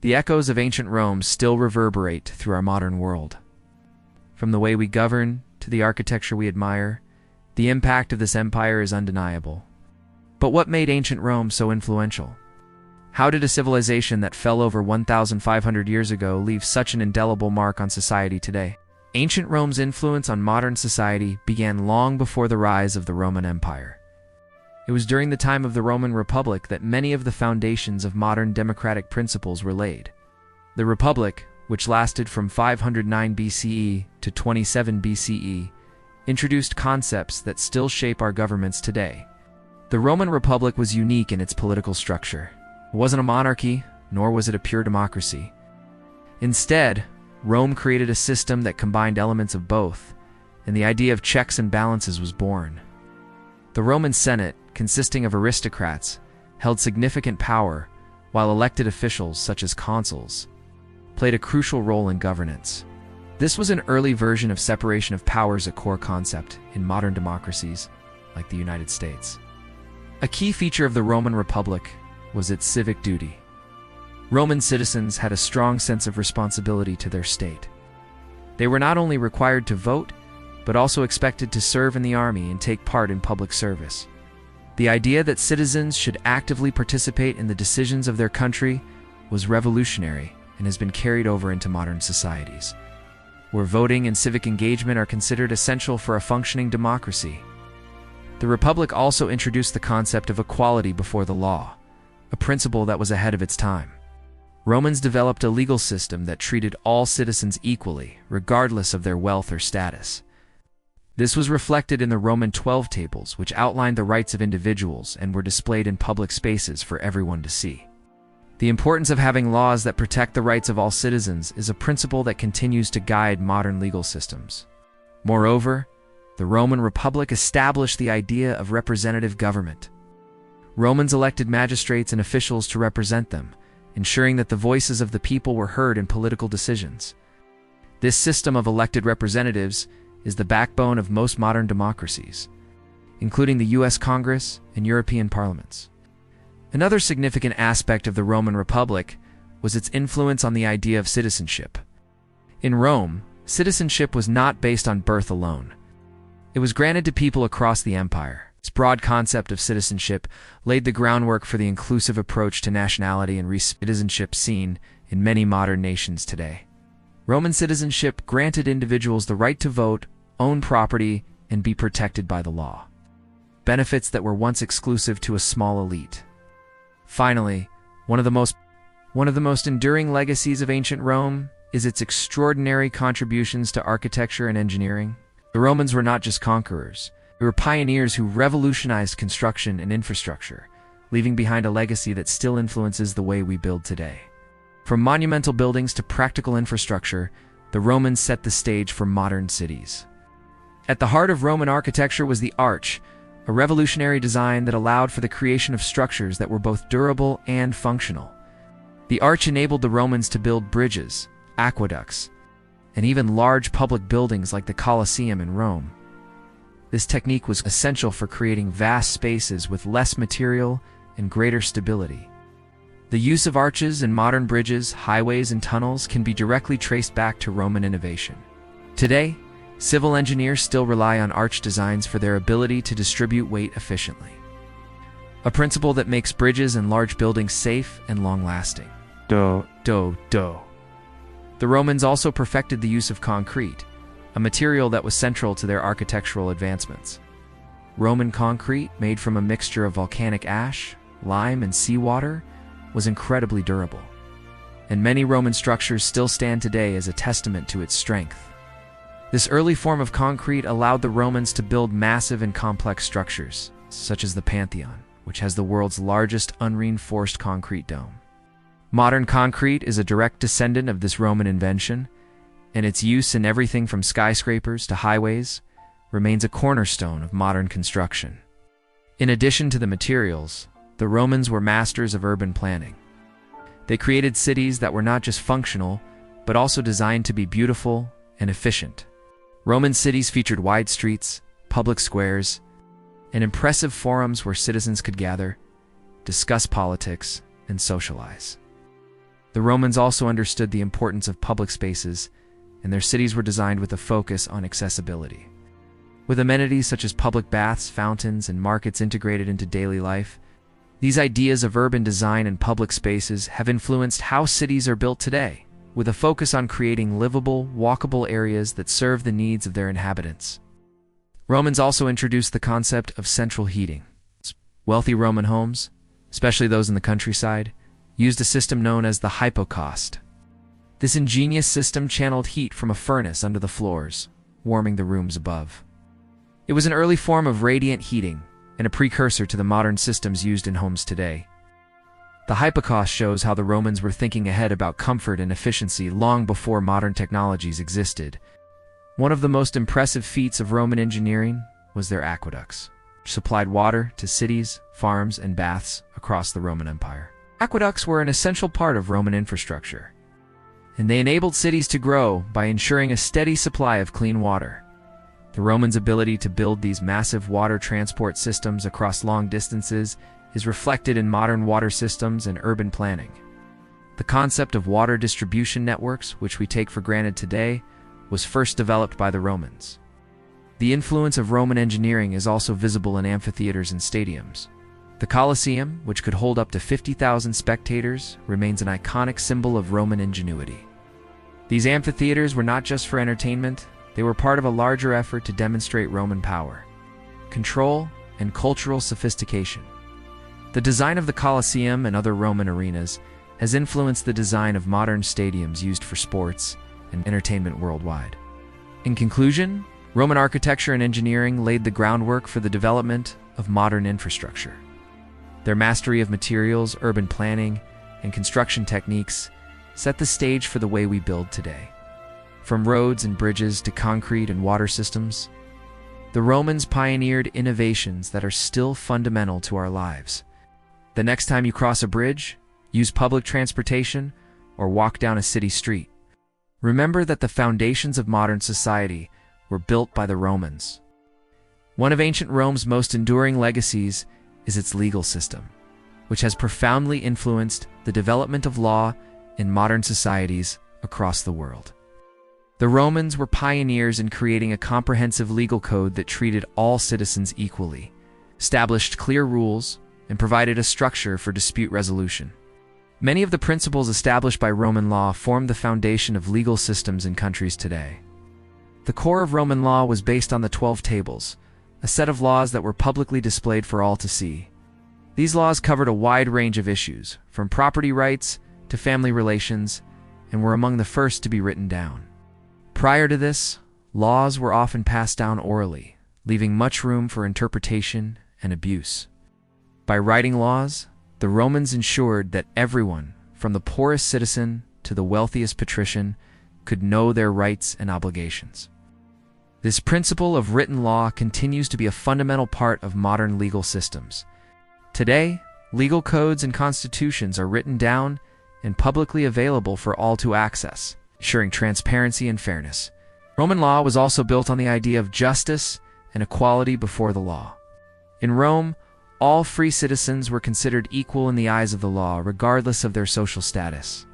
The echoes of ancient Rome still reverberate through our modern world. From the way we govern to the architecture we admire, the impact of this empire is undeniable. But what made ancient Rome so influential? How did a civilization that fell over 1,500 years ago leave such an indelible mark on society today? Ancient Rome's influence on modern society began long before the rise of the Roman Empire. It was during the time of the Roman Republic that many of the foundations of modern democratic principles were laid. The Republic, which lasted from 509 BCE to 27 BCE, introduced concepts that still shape our governments today. The Roman Republic was unique in its political structure. It wasn't a monarchy, nor was it a pure democracy. Instead, Rome created a system that combined elements of both, and the idea of checks and balances was born. The Roman Senate, consisting of aristocrats, held significant power, while elected officials, such as consuls, played a crucial role in governance. This was an early version of separation of powers, a core concept in modern democracies, like the United States. A key feature of the Roman Republic was its civic duty. Roman citizens had a strong sense of responsibility to their state. They were not only required to vote, but also expected to serve in the army and take part in public service. The idea that citizens should actively participate in the decisions of their country was revolutionary and has been carried over into modern societies, where voting and civic engagement are considered essential for a functioning democracy. The Republic also introduced the concept of equality before the law, a principle that was ahead of its time. Romans developed a legal system that treated all citizens equally, regardless of their wealth or status. This was reflected in the Roman 12 tables, which outlined the rights of individuals and were displayed in public spaces for everyone to see. The importance of having laws that protect the rights of all citizens is a principle that continues to guide modern legal systems. Moreover, the Roman Republic established the idea of representative government. Romans elected magistrates and officials to represent them, ensuring that the voices of the people were heard in political decisions. This system of elected representatives is the backbone of most modern democracies, including the U.S. Congress and European parliaments. Another significant aspect of the Roman Republic was its influence on the idea of citizenship. In Rome, citizenship was not based on birth alone. It was granted to people across the empire. This broad concept of citizenship laid the groundwork for the inclusive approach to nationality and citizenship seen in many modern nations today. Roman citizenship granted individuals the right to vote, own property, and be protected by the law. Benefits that were once exclusive to a small elite. Finally, one of the most enduring legacies of ancient Rome is its extraordinary contributions to architecture and engineering. The Romans were not just conquerors. They were pioneers who revolutionized construction and infrastructure, leaving behind a legacy that still influences the way we build today. From monumental buildings to practical infrastructure, the Romans set the stage for modern cities. At the heart of Roman architecture was the arch, a revolutionary design that allowed for the creation of structures that were both durable and functional. The arch enabled the Romans to build bridges, aqueducts, and even large public buildings like the Colosseum in Rome. This technique was essential for creating vast spaces with less material and greater stability. The use of arches in modern bridges, highways, and tunnels can be directly traced back to Roman innovation. Today, civil engineers still rely on arch designs for their ability to distribute weight efficiently, a principle that makes bridges and large buildings safe and long-lasting. The Romans also perfected the use of concrete, a material that was central to their architectural advancements. Roman concrete, made from a mixture of volcanic ash, lime, and seawater, was incredibly durable, and many Roman structures still stand today as a testament to its strength. This early form of concrete allowed the Romans to build massive and complex structures, such as the Pantheon, which has the world's largest unreinforced concrete dome. Modern concrete is a direct descendant of this Roman invention, and its use in everything from skyscrapers to highways remains a cornerstone of modern construction. In addition to the materials, the Romans were masters of urban planning. They created cities that were not just functional, but also designed to be beautiful and efficient. Roman cities featured wide streets, public squares, and impressive forums where citizens could gather, discuss politics, and socialize. The Romans also understood the importance of public spaces, and their cities were designed with a focus on accessibility. With amenities such as public baths, fountains, and markets integrated into daily life, these ideas of urban design and public spaces have influenced how cities are built today, with a focus on creating livable, walkable areas that serve the needs of their inhabitants. Romans also introduced the concept of central heating. Wealthy Roman homes, especially those in the countryside, used a system known as the hypocaust. This ingenious system channeled heat from a furnace under the floors, warming the rooms above. It was an early form of radiant heating and a precursor to the modern systems used in homes today. The hypocaust shows how the Romans were thinking ahead about comfort and efficiency long before modern technologies existed. One of the most impressive feats of Roman engineering was their aqueducts, which supplied water to cities, farms, and baths across the Roman Empire. Aqueducts were an essential part of Roman infrastructure, and they enabled cities to grow by ensuring a steady supply of clean water. The Romans' ability to build these massive water transport systems across long distances is reflected in modern water systems and urban planning. The concept of water distribution networks, which we take for granted today, was first developed by the Romans. The influence of Roman engineering is also visible in amphitheaters and stadiums. The Colosseum, which could hold up to 50,000 spectators, remains an iconic symbol of Roman ingenuity. These amphitheaters were not just for entertainment, they were part of a larger effort to demonstrate Roman power, control, and cultural sophistication. The design of the Colosseum and other Roman arenas has influenced the design of modern stadiums used for sports and entertainment worldwide. In conclusion, Roman architecture and engineering laid the groundwork for the development of modern infrastructure. Their mastery of materials, urban planning, and construction techniques set the stage for the way we build today. From roads and bridges to concrete and water systems, the Romans pioneered innovations that are still fundamental to our lives. The next time you cross a bridge, use public transportation, or walk down a city street, remember that the foundations of modern society were built by the Romans. One of ancient Rome's most enduring legacies is its legal system, which has profoundly influenced the development of law in modern societies across the world. The Romans were pioneers in creating a comprehensive legal code that treated all citizens equally, established clear rules, and provided a structure for dispute resolution. Many of the principles established by Roman law formed the foundation of legal systems in countries today. The core of Roman law was based on the 12 Tables, a set of laws that were publicly displayed for all to see. These laws covered a wide range of issues, from property rights to family relations, and were among the first to be written down. Prior to this, laws were often passed down orally, leaving much room for interpretation and abuse. By writing laws, the Romans ensured that everyone, from the poorest citizen to the wealthiest patrician, could know their rights and obligations. This principle of written law continues to be a fundamental part of modern legal systems. Today, legal codes and constitutions are written down and publicly available for all to access, ensuring transparency and fairness. Roman law was also built on the idea of justice and equality before the law. In Rome, all free citizens were considered equal in the eyes of the law, regardless of their social status.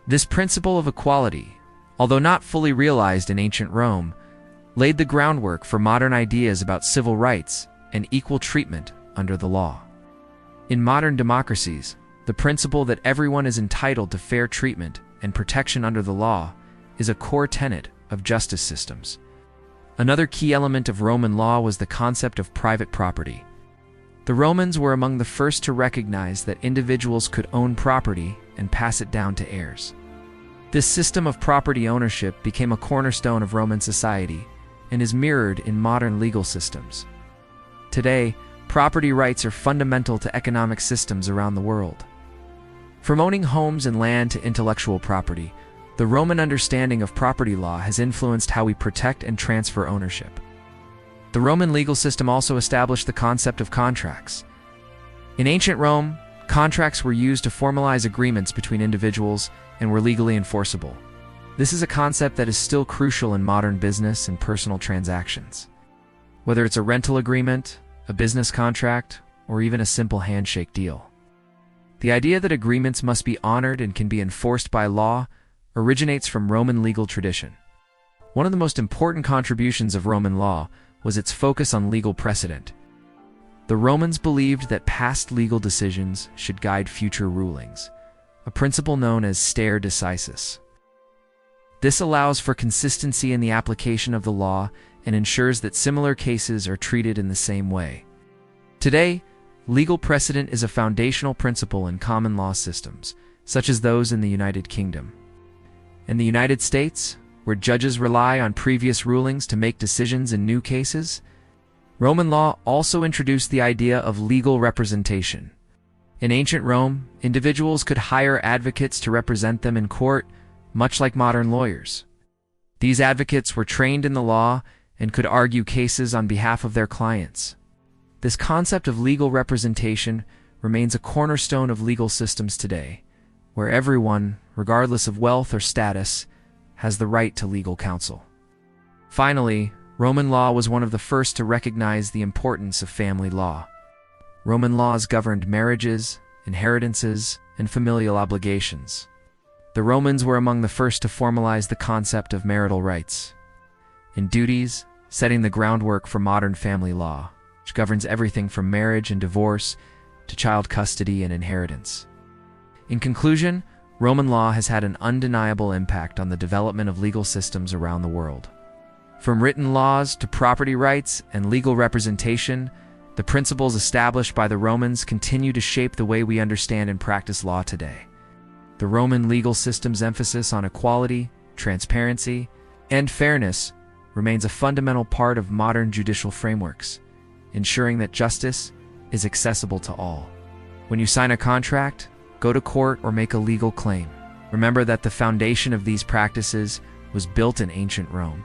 This principle of equality, although not fully realized in ancient Rome, laid the groundwork for modern ideas about civil rights and equal treatment under the law. In modern democracies, the principle that everyone is entitled to fair treatment and protection under the law is a core tenet of justice systems. Another key element of Roman law was the concept of private property. The Romans were among the first to recognize that individuals could own property and pass it down to heirs. This system of property ownership became a cornerstone of Roman society and is mirrored in modern legal systems. Today, property rights are fundamental to economic systems around the world. From owning homes and land to intellectual property, the Roman understanding of property law has influenced how we protect and transfer ownership. The Roman legal system also established the concept of contracts. In ancient Rome, contracts were used to formalize agreements between individuals and were legally enforceable. This is a concept that is still crucial in modern business and personal transactions. Whether it's a rental agreement, a business contract, or even a simple handshake deal. The idea that agreements must be honored and can be enforced by law originates from Roman legal tradition. One of the most important contributions of Roman law was its focus on legal precedent. The Romans believed that past legal decisions should guide future rulings, a principle known as stare decisis. This allows for consistency in the application of the law and ensures that similar cases are treated in the same way. Today, legal precedent is a foundational principle in common law systems, such as those in the United Kingdom. In the United States, where judges rely on previous rulings to make decisions in new cases, Roman law also introduced the idea of legal representation. In ancient Rome, individuals could hire advocates to represent them in court, much like modern lawyers. These advocates were trained in the law and could argue cases on behalf of their clients. This concept of legal representation remains a cornerstone of legal systems today, where everyone, regardless of wealth or status, has the right to legal counsel. Finally, Roman law was one of the first to recognize the importance of family law. Roman laws governed marriages, inheritances, and familial obligations. The Romans were among the first to formalize the concept of marital rights and duties, setting the groundwork for modern family law, which governs everything from marriage and divorce to child custody and inheritance. In conclusion, Roman law has had an undeniable impact on the development of legal systems around the world. From written laws to property rights and legal representation, the principles established by the Romans continue to shape the way we understand and practice law today. The Roman legal system's emphasis on equality, transparency, and fairness remains a fundamental part of modern judicial frameworks, ensuring that justice is accessible to all. When you sign a contract, go to court, or make a legal claim, remember that the foundation of these practices was built in ancient Rome.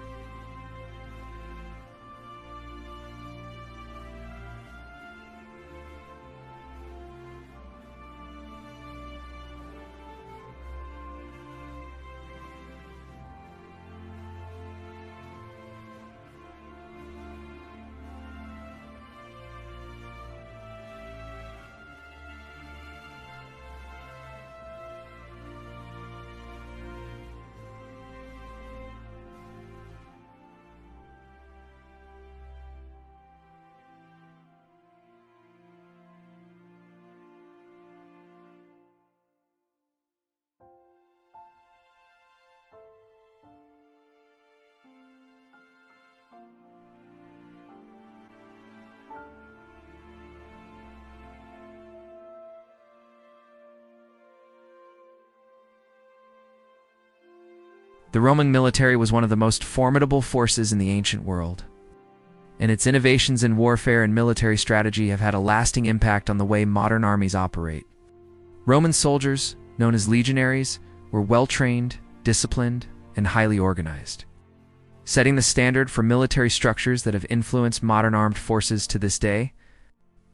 The Roman military was one of the most formidable forces in the ancient world, and its innovations in warfare and military strategy have had a lasting impact on the way modern armies operate. Roman soldiers, known as legionaries, were well-trained, disciplined, and highly organized, setting the standard for military structures that have influenced modern armed forces to this day.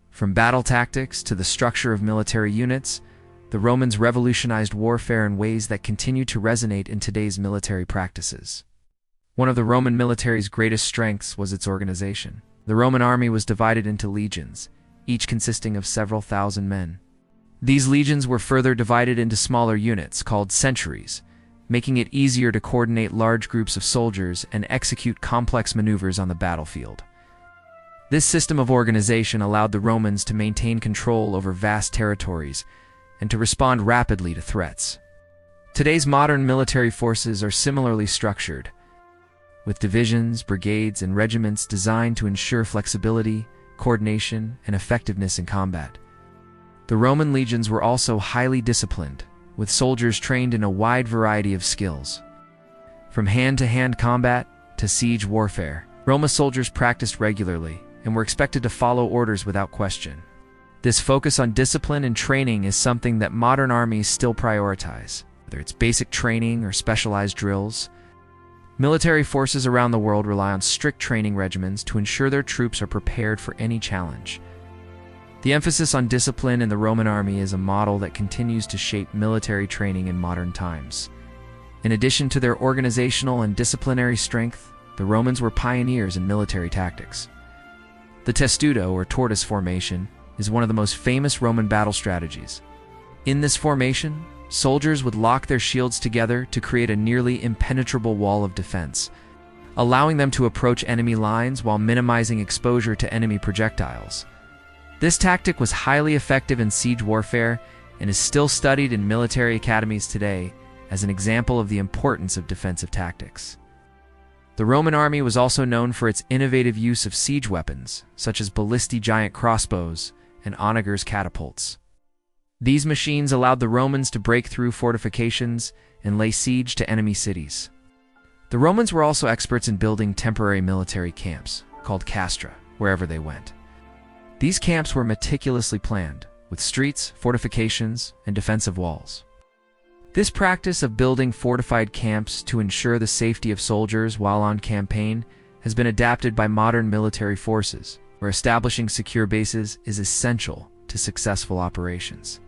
From battle tactics to the structure of military units, the Romans revolutionized warfare in ways that continue to resonate in today's military practices. One of the Roman military's greatest strengths was its organization. The Roman army was divided into legions, each consisting of several thousand men. These legions were further divided into smaller units called centuries, making it easier to coordinate large groups of soldiers and execute complex maneuvers on the battlefield. This system of organization allowed the Romans to maintain control over vast territories and to respond rapidly to threats. Today's modern military forces are similarly structured, with divisions, brigades, and regiments designed to ensure flexibility, coordination, and effectiveness in combat. The Roman legions were also highly disciplined, with soldiers trained in a wide variety of skills. From hand-to-hand combat to siege warfare, Roman soldiers practiced regularly and were expected to follow orders without question. This focus on discipline and training is something that modern armies still prioritize, whether it's basic training or specialized drills. Military forces around the world rely on strict training regimens to ensure their troops are prepared for any challenge. The emphasis on discipline in the Roman army is a model that continues to shape military training in modern times. In addition to their organizational and disciplinary strength, the Romans were pioneers in military tactics. The testudo, or tortoise formation, is one of the most famous Roman battle strategies. In this formation, soldiers would lock their shields together to create a nearly impenetrable wall of defense, allowing them to approach enemy lines while minimizing exposure to enemy projectiles. This tactic was highly effective in siege warfare and is still studied in military academies today as an example of the importance of defensive tactics. The Roman army was also known for its innovative use of siege weapons, such as ballistic giant crossbows and onagers catapults. These machines allowed the Romans to break through fortifications and lay siege to enemy cities. The Romans were also experts in building temporary military camps, called castra, wherever they went. These camps were meticulously planned, with streets, fortifications, and defensive walls. This practice of building fortified camps to ensure the safety of soldiers while on campaign has been adapted by modern military forces, where establishing secure bases is essential to successful operations.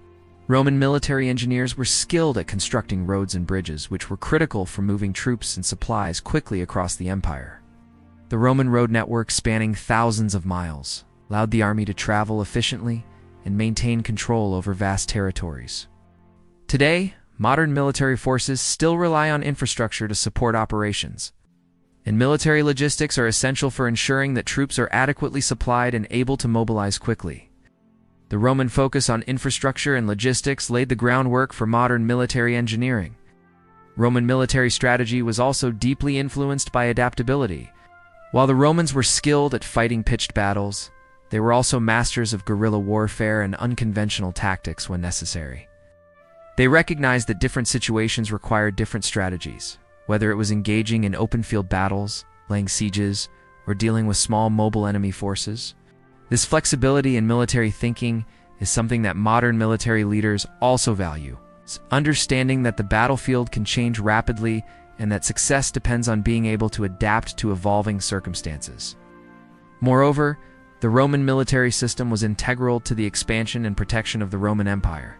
Roman military engineers were skilled at constructing roads and bridges, which were critical for moving troops and supplies quickly across the empire. The Roman road network, spanning thousands of miles, allowed the army to travel efficiently and maintain control over vast territories. Today, modern military forces still rely on infrastructure to support operations, and military logistics are essential for ensuring that troops are adequately supplied and able to mobilize quickly. The Roman focus on infrastructure and logistics laid the groundwork for modern military engineering. Roman military strategy was also deeply influenced by adaptability. While the Romans were skilled at fighting pitched battles, they were also masters of guerrilla warfare and unconventional tactics when necessary. They recognized that different situations required different strategies, whether it was engaging in open-field battles, laying sieges, or dealing with small mobile enemy forces. This flexibility in military thinking is something that modern military leaders also value, understanding that the battlefield can change rapidly and that success depends on being able to adapt to evolving circumstances. Moreover, the Roman military system was integral to the expansion and protection of the Roman Empire.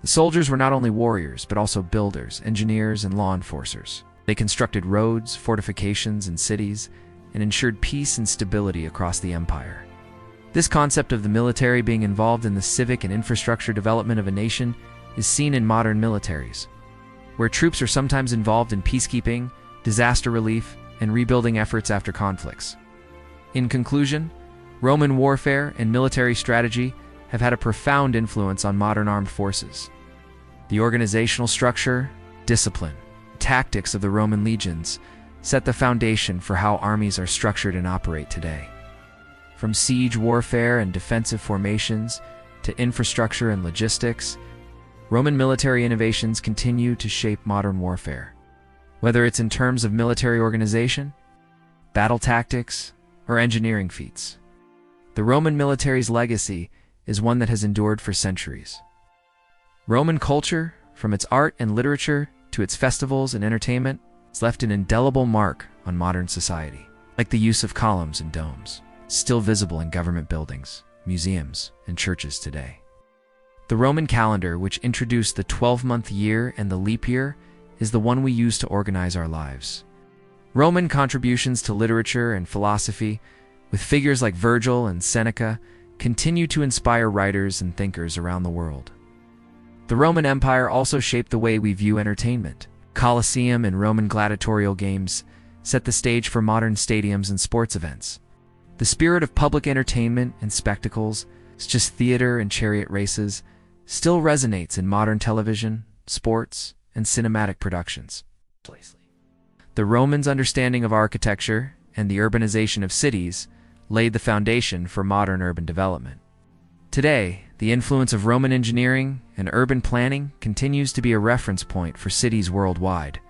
The soldiers were not only warriors, but also builders, engineers, and law enforcers. They constructed roads, fortifications, and cities, and ensured peace and stability across the empire. This concept of the military being involved in the civic and infrastructure development of a nation is seen in modern militaries, where troops are sometimes involved in peacekeeping, disaster relief, and rebuilding efforts after conflicts. In conclusion, Roman warfare and military strategy have had a profound influence on modern armed forces. The organizational structure, discipline, and tactics of the Roman legions set the foundation for how armies are structured and operate today. From siege warfare and defensive formations to infrastructure and logistics, Roman military innovations continue to shape modern warfare. Whether it's in terms of military organization, battle tactics, or engineering feats, the Roman military's legacy is one that has endured for centuries. Roman culture, from its art and literature to its festivals and entertainment, has left an indelible mark on modern society, like the use of columns and domes, still visible in government buildings, museums, and churches today. The Roman calendar, which introduced the 12-month year and the leap year, is the one we use to organize our lives. Roman contributions to literature and philosophy, with figures like Virgil and Seneca, continue to inspire writers and thinkers around the world. The Roman Empire also shaped the way we view entertainment. Colosseum and Roman gladiatorial games set the stage for modern stadiums and sports events. The spirit of public entertainment and spectacles, such as theater and chariot races, still resonates in modern television, sports, and cinematic productions. The Romans' understanding of architecture and the urbanization of cities laid the foundation for modern urban development. Today, the influence of Roman engineering and urban planning continues to be a reference point for cities worldwide.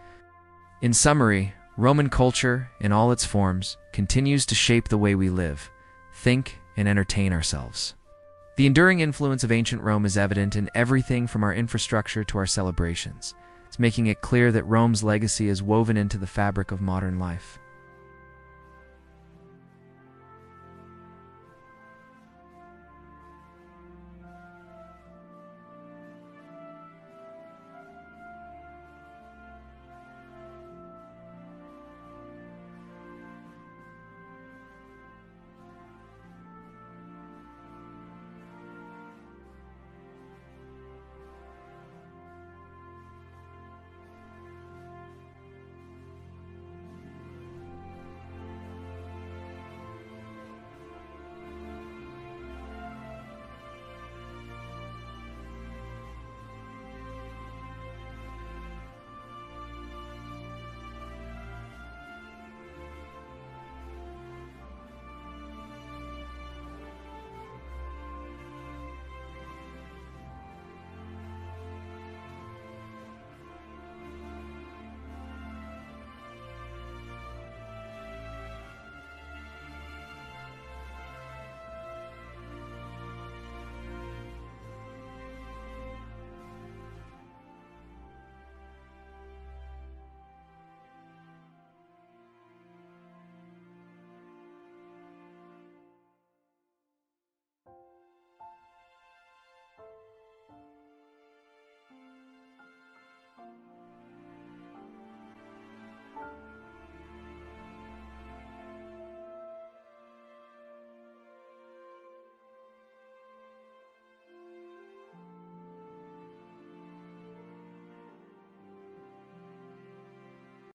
In summary, Roman culture, in all its forms, continues to shape the way we live, think, and entertain ourselves. The enduring influence of ancient Rome is evident in everything from our infrastructure to our celebrations. It's making it clear that Rome's legacy is woven into the fabric of modern life.